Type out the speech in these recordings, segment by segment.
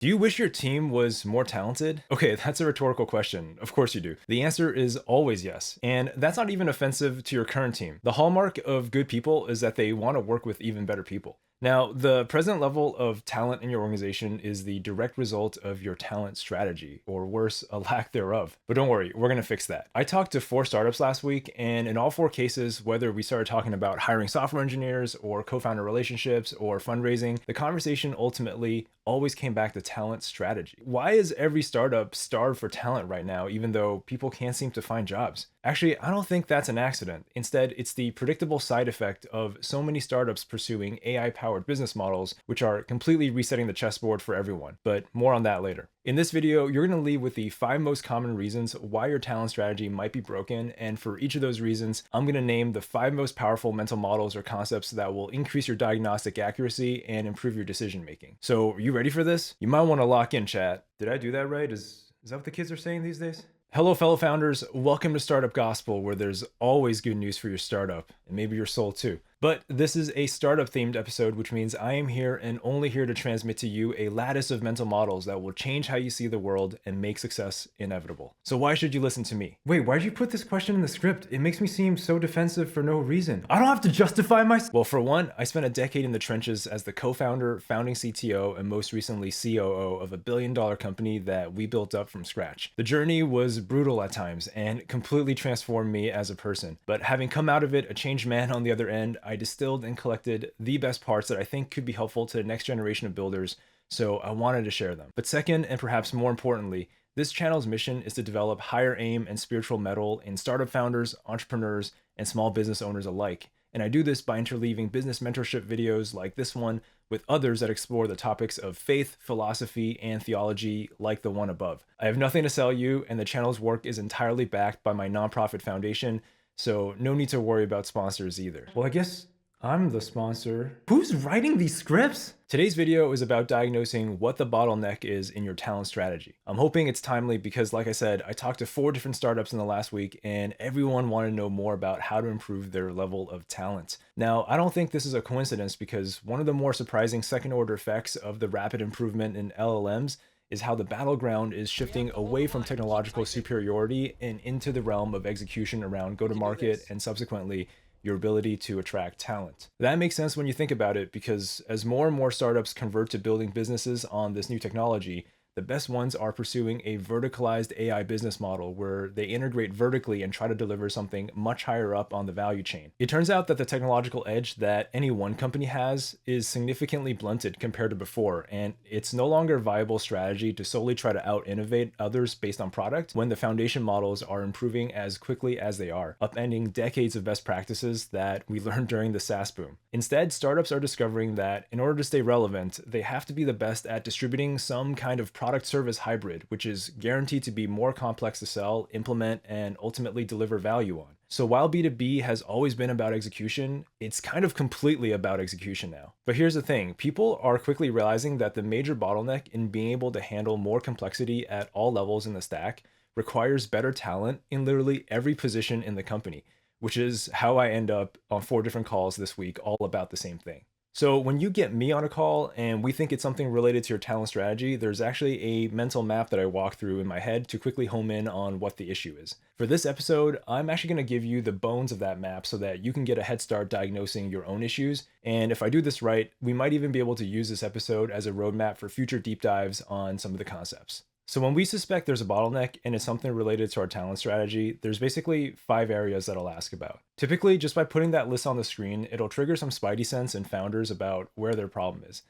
Do you wish your team was more talented? Okay, that's a rhetorical question. Of course you do. The answer is always yes. And that's not even offensive to your current team. The hallmark of good people is that they want to work with even better people. Now, the present level of talent in your organization is the direct result of your talent strategy, or worse, a lack thereof. But don't worry, we're going to fix that. I talked to 4 startups last week, and in all 4 cases, whether we started talking about hiring software engineers, or co founder relationships, or fundraising, the conversation ultimately always came back to talent strategy. Why is every startup starved for talent right now, even though people can't seem to find jobs? Actually, I don't think that's an accident. Instead, it's the predictable side effect of so many startups pursuing AI-powered business models, which are completely resetting the chessboard for everyone. But more on that later. In this video, you're going to leave with the 5 most common reasons why your talent strategy might be broken, and for each of those reasons, I'm going to name the 5 most powerful mental models or concepts that will increase your diagnostic accuracy and improve your decision making. So, are you ready for this? You might want to lock in, chat. Did I do that right? Is that what the kids are saying these days? Hello, fellow founders. Welcome to Startup Gospel, where there's always good news for your startup, and maybe your soul too. But this is a startup-themed episode, which means I am here and only here to transmit to you a lattice of mental models that will change how you see the world and make success inevitable. So why should you listen to me? Wait, why'd you put this question in the script? It makes me seem so defensive for no reason. I don't have to justify myself. Well, for one, I spent a decade in the trenches as the co-founder, founding CTO, and most recently COO of a billion-dollar company that we built up from scratch. The journey was brutal at times and completely transformed me as a person. But having come out of it a changed man on the other end, I distilled and collected the best parts that I think could be helpful to the next generation of builders, so I wanted to share them. But second, and perhaps more importantly, this channel's mission is to develop higher aim and spiritual mettle in startup founders, entrepreneurs, and small business owners alike. And I do this by interleaving business mentorship videos like this one with others that explore the topics of faith, philosophy, and theology like the one above. I have nothing to sell you, and the channel's work is entirely backed by my nonprofit foundation, so no need to worry about sponsors either. Well, I guess I'm the sponsor. Who's writing these scripts? Today's video is about diagnosing what the bottleneck is in your talent strategy. I'm hoping it's timely because, like I said, I talked to 4 different startups in the last week and everyone wanted to know more about how to improve their level of talent. Now, I don't think this is a coincidence because one of the more surprising second-order effects of the rapid improvement in LLMs is how the battleground is shifting away from technological superiority and into the realm of execution around go-to-market and subsequently your ability to attract talent. That makes sense when you think about it because as more and more startups convert to building businesses on this new technology, the best ones are pursuing a verticalized AI business model where they integrate vertically and try to deliver something much higher up on the value chain. It turns out that the technological edge that any one company has is significantly blunted compared to before, and it's no longer a viable strategy to solely try to out-innovate others based on product when the foundation models are improving as quickly as they are, upending decades of best practices that we learned during the SaaS boom. Instead, startups are discovering that in order to stay relevant, they have to be the best at distributing some kind of product service hybrid, which is guaranteed to be more complex to sell, implement, and ultimately deliver value on. So while B2B has always been about execution, it's kind of completely about execution now. But here's the thing, people are quickly realizing that the major bottleneck in being able to handle more complexity at all levels in the stack requires better talent in literally every position in the company, which is how I end up on 4 different calls this week, all about the same thing. So when you get me on a call and we think it's something related to your talent strategy, there's actually a mental map that I walk through in my head to quickly home in on what the issue is. For this episode, I'm actually going to give you the bones of that map so that you can get a head start diagnosing your own issues. And if I do this right, we might even be able to use this episode as a roadmap for future deep dives on some of the concepts. So when we suspect there's a bottleneck and it's something related to our talent strategy, there's basically 5 areas that I'll ask about. Typically, just by putting that list on the screen, it'll trigger some spidey sense in founders about where their problem is.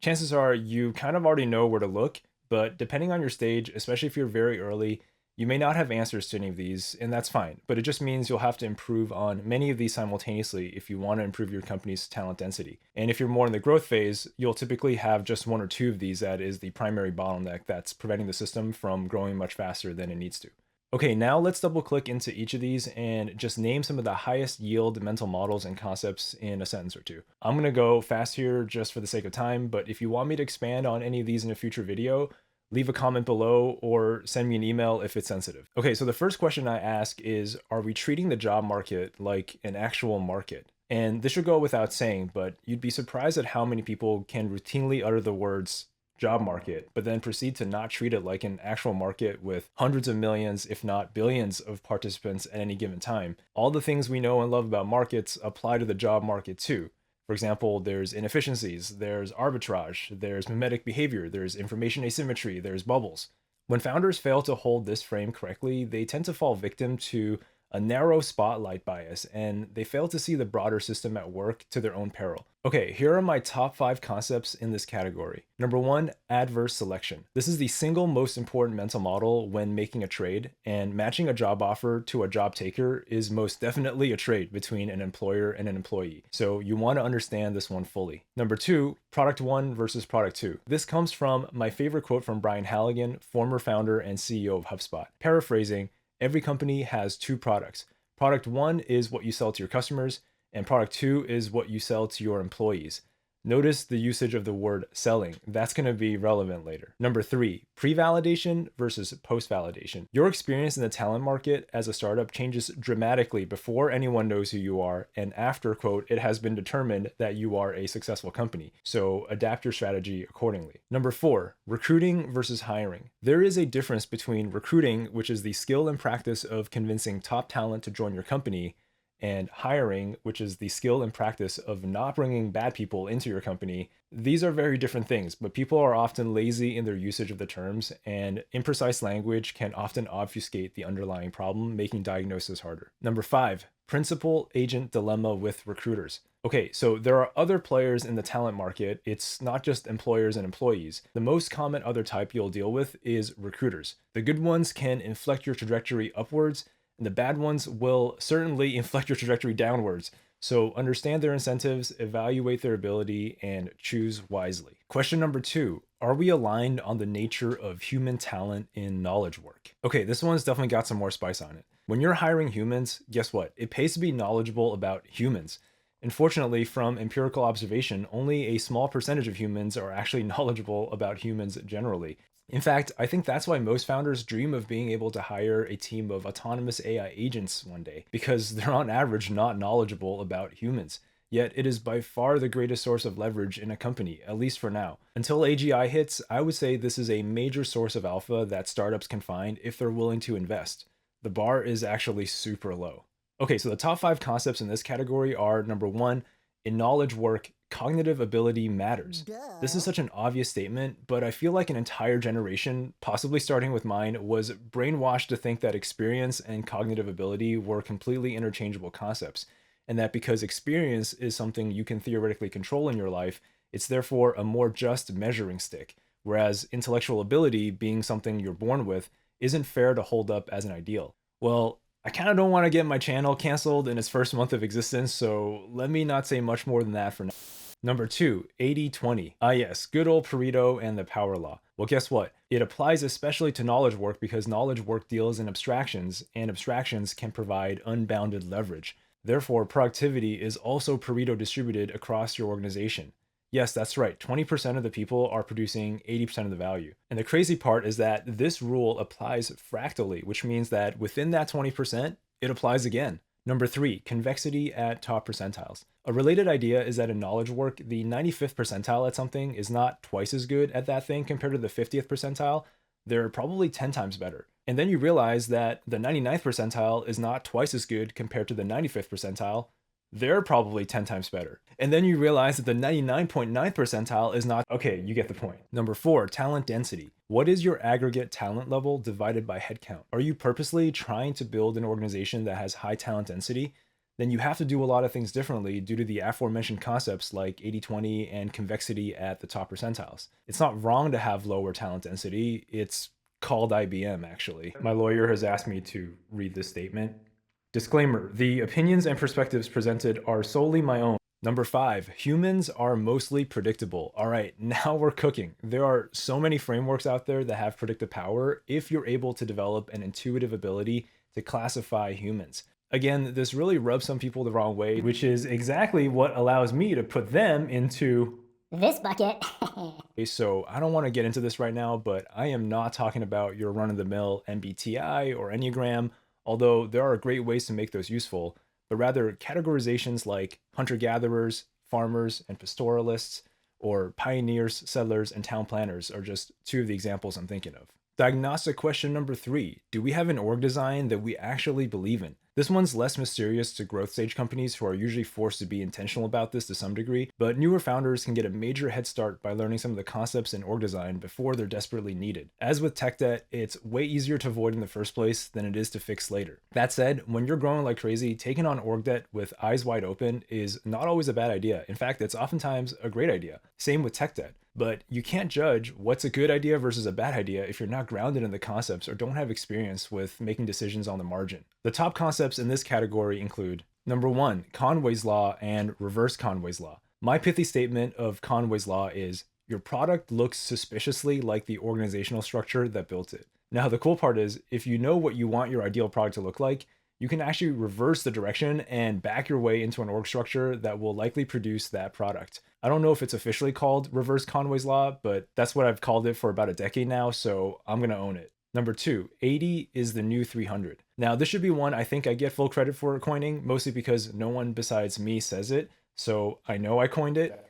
Chances are you kind of already know where to look, but depending on your stage, especially if you're very early, you may not have answers to any of these, and that's fine, but it just means you'll have to improve on many of these simultaneously if you want to improve your company's talent density. And if you're more in the growth phase, you'll typically have just 1 or 2 of these that is the primary bottleneck that's preventing the system from growing much faster than it needs to. Okay, now let's double click into each of these and just name some of the highest yield mental models and concepts in a sentence or 2. I'm gonna go fast here just for the sake of time, but if you want me to expand on any of these in a future video, leave a comment below or send me an email if it's sensitive. Okay, so the first question I ask is, are we treating the job market like an actual market? And this should go without saying, but you'd be surprised at how many people can routinely utter the words job market, but then proceed to not treat it like an actual market with hundreds of millions, if not billions, of participants at any given time. All the things we know and love about markets apply to the job market too. For example, there's inefficiencies, there's arbitrage, there's mimetic behavior, there's information asymmetry, there's bubbles. When founders fail to hold this frame correctly, they tend to fall victim to a narrow spotlight bias, and they fail to see the broader system at work to their own peril. Okay, here are my top 5 concepts in this category. Number 1, adverse selection. This is the single most important mental model when making a trade, and matching a job offer to a job taker is most definitely a trade between an employer and an employee. So you want to understand this one fully. Number 2, product 1 versus product 2. This comes from my favorite quote from Brian Halligan, former founder and CEO of HubSpot. Paraphrasing, every company has 2 products. Product 1 is what you sell to your customers, and product 2 is what you sell to your employees. Notice the usage of the word selling. That's going to be relevant later. Number 3, pre-validation versus post-validation. Your experience in the talent market as a startup changes dramatically before anyone knows who you are, and after, quote, it has been determined that you are a successful company. So adapt your strategy accordingly. Number 4, recruiting versus hiring. There is a difference between recruiting, which is the skill and practice of convincing top talent to join your company, and hiring, which is the skill and practice of not bringing bad people into your company. These are very different things, but people are often lazy in their usage of the terms, and imprecise language can often obfuscate the underlying problem, making diagnosis harder. Number 5, principal-agent dilemma with recruiters. Okay, so there are other players in the talent market. It's not just employers and employees. The most common other type you'll deal with is recruiters. The good ones can inflect your trajectory upwards, and the bad ones will certainly inflect your trajectory downwards. So understand their incentives, evaluate their ability, and choose wisely. Question number 2, are we aligned on the nature of human talent in knowledge work? Okay, this one's definitely got some more spice on it. When you're hiring humans, guess what? It pays to be knowledgeable about humans. Unfortunately, from empirical observation, only a small percentage of humans are actually knowledgeable about humans generally. In fact, I think that's why most founders dream of being able to hire a team of autonomous AI agents one day, because they're on average not knowledgeable about humans. Yet it is by far the greatest source of leverage in a company, at least for now. Until AGI hits, I would say this is a major source of alpha that startups can find if they're willing to invest. The bar is actually super low. Okay, so the top 5 concepts in this category are: number 1, in knowledge work, cognitive ability matters. This is such an obvious statement, but I feel like an entire generation, possibly starting with mine, was brainwashed to think that experience and cognitive ability were completely interchangeable concepts, and that because experience is something you can theoretically control in your life, it's therefore a more just measuring stick, whereas intellectual ability, being something you're born with, isn't fair to hold up as an ideal. Well, I kind of don't want to get my channel canceled in its first month of existence, so let me not say much more than that for now. Number 2, 80-20. Ah yes, good old Pareto and the power law. Well, guess what? It applies especially to knowledge work because knowledge work deals in abstractions, and abstractions can provide unbounded leverage. Therefore, productivity is also Pareto distributed across your organization. Yes, that's right, 20% of the people are producing 80% of the value. And the crazy part is that this rule applies fractally, which means that within that 20%, it applies again. Number 3, convexity at top percentiles. A related idea is that in knowledge work, the 95th percentile at something is not twice as good at that thing compared to the 50th percentile. They're probably 10 times better. And then you realize that the 99th percentile is not twice as good compared to the 95th percentile. They're probably 10 times better. And then you realize that the 99.9th percentile is not. Okay, you get the point. Number 4, talent density. What is your aggregate talent level divided by headcount? Are you purposely trying to build an organization that has high talent density? Then you have to do a lot of things differently due to the aforementioned concepts like 80-20 and convexity at the top percentiles. It's not wrong to have lower talent density. It's called IBM, actually. My lawyer has asked me to read this statement. Disclaimer, the opinions and perspectives presented are solely my own. Number 5, humans are mostly predictable. All right, now we're cooking. There are so many frameworks out there that have predictive power if you're able to develop an intuitive ability to classify humans. Again, this really rubs some people the wrong way, which is exactly what allows me to put them into this bucket. So I don't want to get into this right now, but I am not talking about your run-of-the-mill MBTI or Enneagram, although there are great ways to make those useful, but rather categorizations like hunter-gatherers, farmers, and pastoralists, or pioneers, settlers, and town planners are just two of the examples I'm thinking of. Diagnostic question number 3. Do we have an org design that we actually believe in? This one's less mysterious to growth stage companies who are usually forced to be intentional about this to some degree, but newer founders can get a major head start by learning some of the concepts in org design before they're desperately needed. As with tech debt, it's way easier to avoid in the first place than it is to fix later. That said, when you're growing like crazy, taking on org debt with eyes wide open is not always a bad idea. In fact, it's oftentimes a great idea. Same with tech debt. But you can't judge what's a good idea versus a bad idea if you're not grounded in the concepts or don't have experience with making decisions on the margin. The top concepts in this category include: number 1, Conway's Law and reverse Conway's Law. My pithy statement of Conway's Law is: your product looks suspiciously like the organizational structure that built it. Now, the cool part is, if you know what you want your ideal product to look like, you can actually reverse the direction and back your way into an org structure that will likely produce that product. I don't know if it's officially called reverse Conway's Law, but that's what I've called it for about a decade now, so I'm gonna own it. Number 2, 80 is the new 300. Now, this should be one I think I get full credit for coining, mostly because no one besides me says it, so I know I coined it.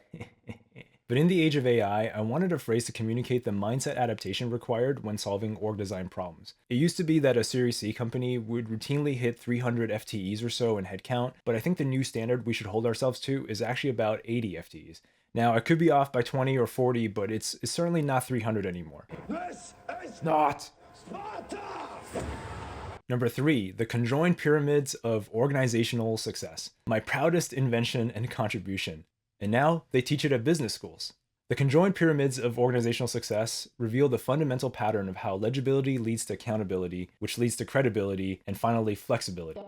But in the age of AI, I wanted a phrase to communicate the mindset adaptation required when solving org design problems. It used to be that a Series C company would routinely hit 300 FTEs or so in headcount, but I think the new standard we should hold ourselves to is actually about 80 FTEs. Now, I could be off by 20 or 40, but it's certainly not 300 anymore. This is Not Sparta! Number 3, the conjoined pyramids of organizational success. My proudest invention and contribution. And now they teach it at business schools. The conjoined pyramids of organizational success reveal the fundamental pattern of how legibility leads to accountability, which leads to credibility, and finally flexibility.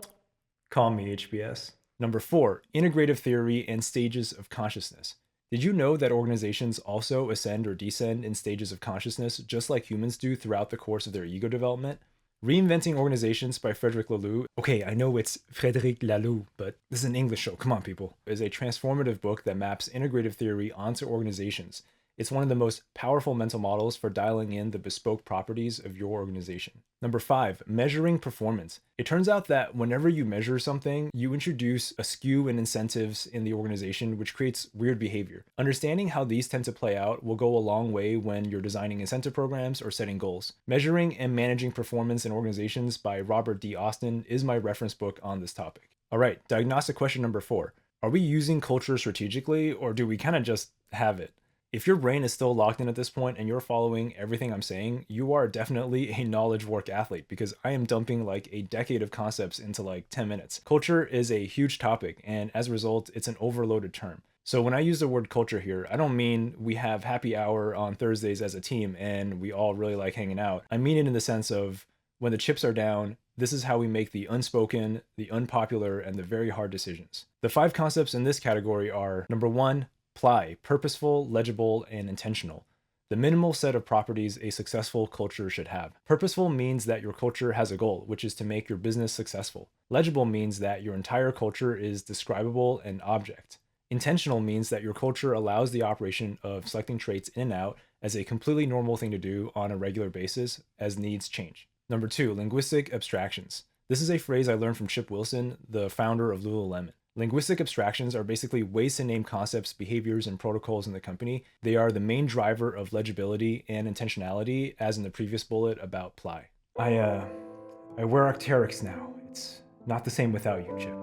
Call me HBS. Number 4, integrative theory and stages of consciousness. Did you know that organizations also ascend or descend in stages of consciousness just like humans do throughout the course of their ego development? Reinventing Organizations by Frederick Laloux. Okay, I know it's Frederick Laloux, but this is an English show. Come on, people. Is a transformative book that maps integrative theory onto organizations. It's one of the most powerful mental models for dialing in the bespoke properties of your organization. Number 5, measuring performance. It turns out that whenever you measure something, you introduce a skew in incentives in the organization, which creates weird behavior. Understanding how these tend to play out will go a long way when you're designing incentive programs or setting goals. Measuring and Managing Performance in Organizations by Robert D. Austin is my reference book on this topic. All right, diagnostic question number 4. Are we using culture strategically, or do we kind of just have it? If your brain is still locked in at this point and you're following everything I'm saying, you are definitely a knowledge work athlete, because I am dumping like a decade of concepts into like 10 minutes. Culture is a huge topic, and as a result, it's an overloaded term. So when I use the word culture here, I don't mean we have happy hour on Thursdays as a team and we all really like hanging out. I mean it in the sense of when the chips are down, this is how we make the unspoken, the unpopular, and the very hard decisions. The 5 concepts in this category are: number 1, PLY, purposeful, legible, and intentional. The minimal set of properties a successful culture should have. Purposeful means that your culture has a goal, which is to make your business successful. Legible means that your entire culture is describable and object. Intentional means that your culture allows the operation of selecting traits in and out as a completely normal thing to do on a regular basis as needs change. Number 2, linguistic abstractions. This is a phrase I learned from Chip Wilson, the founder of Lululemon. Linguistic abstractions are basically ways to name concepts, behaviors, and protocols in the company. They are the main driver of legibility and intentionality, as in the previous bullet about PLY. I wear Arc'teryx now. It's not the same without you, Chip.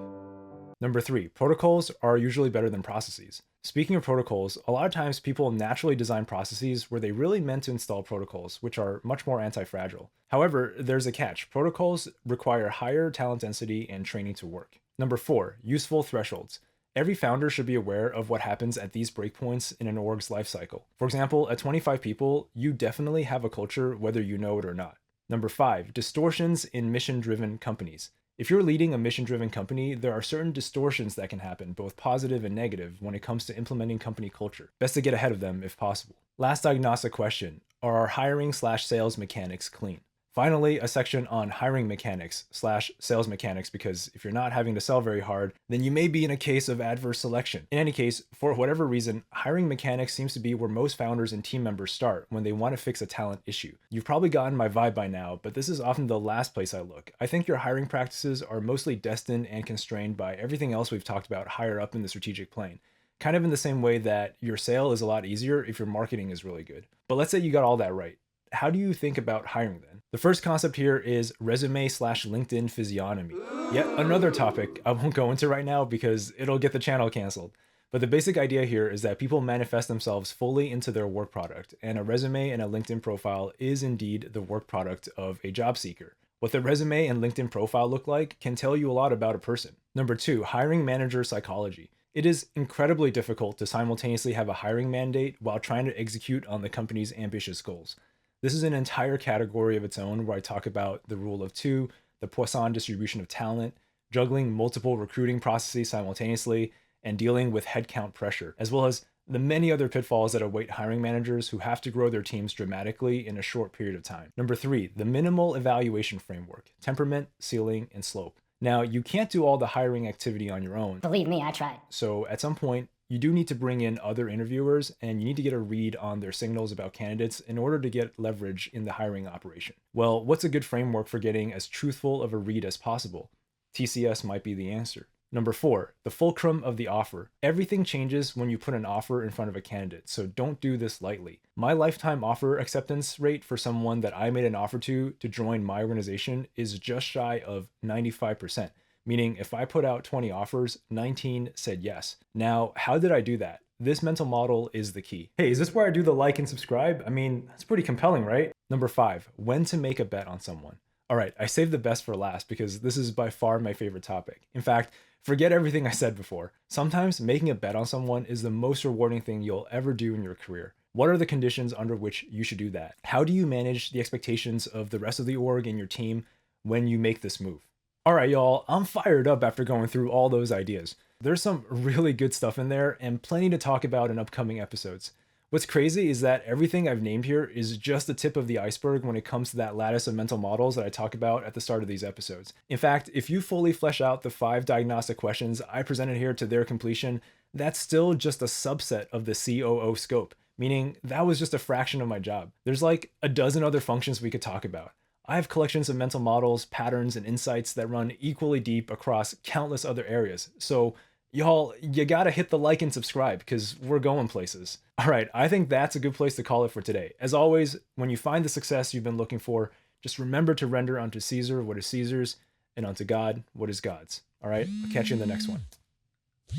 Number 3, protocols are usually better than processes. Speaking of protocols, a lot of times people naturally design processes where they really meant to install protocols, which are much more anti-fragile. However, there's a catch. Protocols require higher talent density and training to work. Number 4, useful thresholds. Every founder should be aware of what happens at these breakpoints in an org's life cycle. For example, at 25 people, you definitely have a culture whether you know it or not. Number 5, distortions in mission-driven companies. If you're leading a mission-driven company, there are certain distortions that can happen, both positive and negative, when it comes to implementing company culture. Best to get ahead of them if possible. Last diagnostic question: are our hiring/sales mechanics clean? Finally, a section on hiring mechanics/sales mechanics, because if you're not having to sell very hard, then you may be in a case of adverse selection. In any case, for whatever reason, hiring mechanics seems to be where most founders and team members start when they want to fix a talent issue. You've probably gotten my vibe by now, but this is often the last place I look. I think your hiring practices are mostly destined and constrained by everything else we've talked about higher up in the strategic plane. kind of in the same way that your sale is a lot easier if your marketing is really good. But let's say you got all that right. How do you think about hiring then? The first concept here is resume/LinkedIn physiognomy. Yet another topic I won't go into right now because it'll get the channel canceled. But the basic idea here is that people manifest themselves fully into their work product, and a resume and a LinkedIn profile is indeed the work product of a job seeker. What the resume and LinkedIn profile look like can tell you a lot about a person. Number two, hiring manager psychology. It is incredibly difficult to simultaneously have a hiring mandate while trying to execute on the company's ambitious goals. This is an entire category of its own where I talk about the rule of two, the Poisson distribution of talent, juggling multiple recruiting processes simultaneously, and dealing with headcount pressure, as well as the many other pitfalls that await hiring managers who have to grow their teams dramatically in a short period of time. Number three, the minimal evaluation framework, temperament, ceiling, and slope. Now, you can't do all the hiring activity on your own. Believe me, I tried. So at some point, you do need to bring in other interviewers and you need to get a read on their signals about candidates in order to get leverage in the hiring operation. Well, what's a good framework for getting as truthful of a read as possible? TCS might be the answer. Number four, the fulcrum of the offer. Everything changes when you put an offer in front of a candidate, so don't do this lightly. My lifetime offer acceptance rate for someone that I made an offer to join my organization is just shy of 95%, meaning if I put out 20 offers, 19 said yes. Now, how did I do that? This mental model is the key. Hey, is this where I do the like and subscribe? I mean, that's pretty compelling, right? Number five, when to make a bet on someone. All right, I saved the best for last because this is by far my favorite topic. In fact, forget everything I said before. Sometimes making a bet on someone is the most rewarding thing you'll ever do in your career. What are the conditions under which you should do that? How do you manage the expectations of the rest of the org and your team when you make this move? All right, y'all, I'm fired up after going through all those ideas. There's some really good stuff in there and plenty to talk about in upcoming episodes. What's crazy is that everything I've named here is just the tip of the iceberg when it comes to that lattice of mental models that I talk about at the start of these episodes. In fact, if you fully flesh out the 5 diagnostic questions I presented here to their completion, that's still just a subset of the COO scope, meaning that was just a fraction of my job. There's like a dozen other functions we could talk about. I have collections of mental models, patterns, and insights that run equally deep across countless other areas. So y'all, you gotta hit the like and subscribe because we're going places. All right, I think that's a good place to call it for today. As always, when you find the success you've been looking for, just remember to render unto Caesar what is Caesar's and unto God what is God's. All right, I'll catch you in the next one.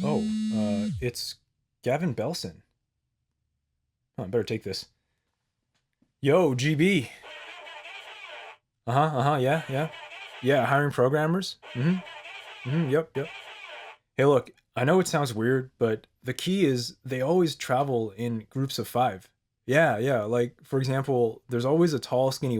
Oh, it's Gavin Belson. I better take this. Yo, GB. Yeah, hiring programmers. Yep. Hey, look, I know it sounds weird, but the key is they always travel in groups of 5. Yeah, like, for example, there's always a tall, skinny